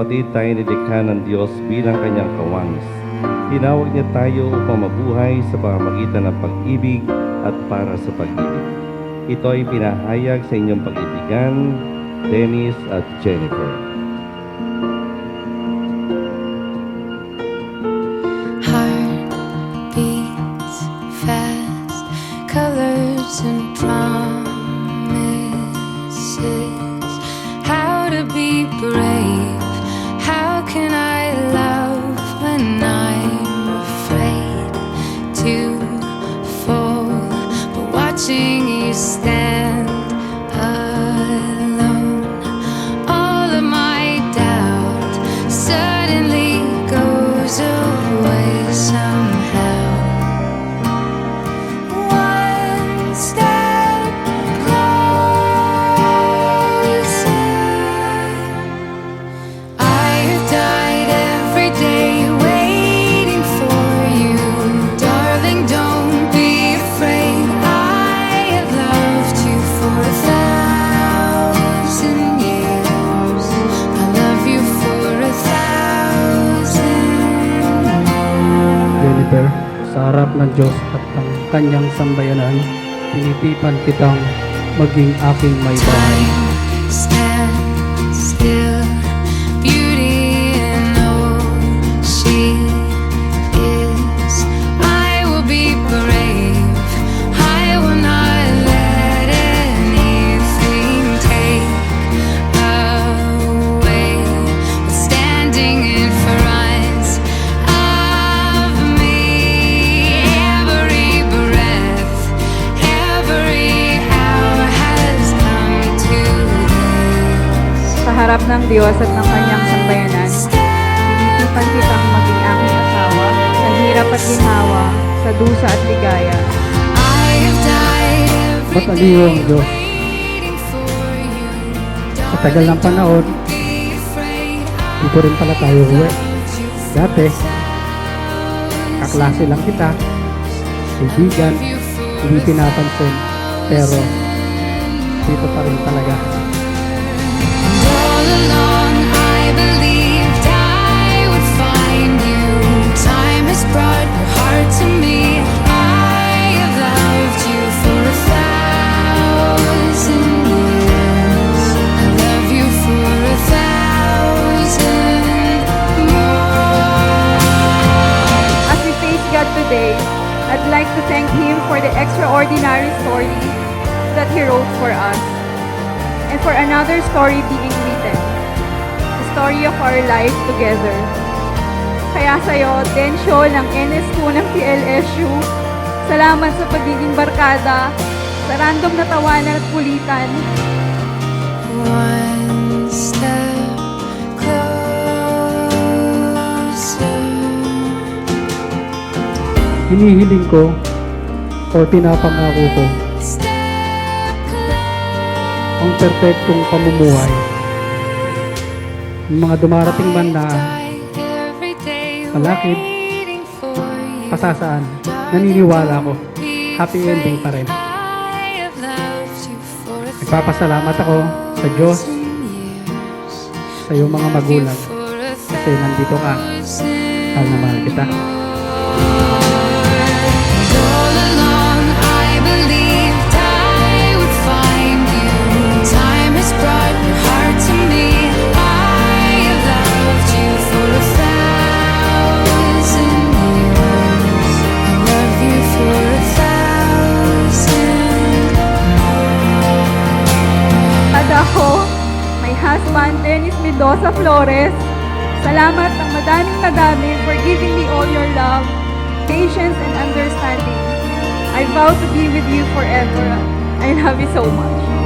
kapatid, tayo nilikha ng Diyos bilang kanyang kawangis. Tinawag niya tayo upang mabuhay sa pamamagitan ng pag-ibig at para sa pag-ibig. Ito ay pinahayag sa inyong pag-ibigan, Dennis at Jennifer. Heart beats fast, colors and promises. How to be brave? How can I love when I'm afraid to fall? But watching you stand alone, all of my doubt suddenly goes away somehow. One step closer. I have died every day waiting for you, darling. Don't be afraid. I have loved you for 1,000 years. I love you for 1,000 more. Jennifer, sa harap ng Diyos at ng kanyang sambayanan, pinitipan kitang maging aking may bahay. Time stands still, beauty in all she is. I will be brave. I will not let anything take away what's standing in front of me. Every breath, every hour has come to this. Sa harap ng Diyos at ng kanyang sambayanan, pinitipan kitang maging aking asawa, sa hirap at ginhawa, sa dusa at ligaya. I have died Ba't every aliw ang day Diyos? waiting for you. Sa tagal ng panahon, Don't be afraid. dito rin pala tayo uwi. Dati, kaklase lang kita, kaibigan, hindi pinapansin, pero dito pa rin talaga. All along I believed I would find you. Time has brought your heart to me. I have loved you for 1,000 years. I love you for 1,000 more. As we face God today, I'd like to thank Him for the extraordinary story that He wrote for us, and for another story being written, the story of our life together. Kaya sa'yo, Densyo ng NS2 ng PLSU, salamat sa pagiging barkada, sa random na tawanan at kulitan. One step closer. Hinihiling ko o pinapangako ko ang perpektong pamumuhay. Yung mga dumarating man na malakid, pasasaan, naniniwala ko, happy ending pa rin. Nagpapasalamat ako sa Diyos, sa iyong mga magulang, kasi nandito ka. Mahal na mahal kita. All along I believed I would find you. Time has brought your heart to me. I have loved you for 1,000 years. I love you for 1,000 more. At ako, my husband, Dennis Mendoza Flores, salamat ng madaming for giving me all your love, patience, and understanding. I vow to be with you forever. I love you so much.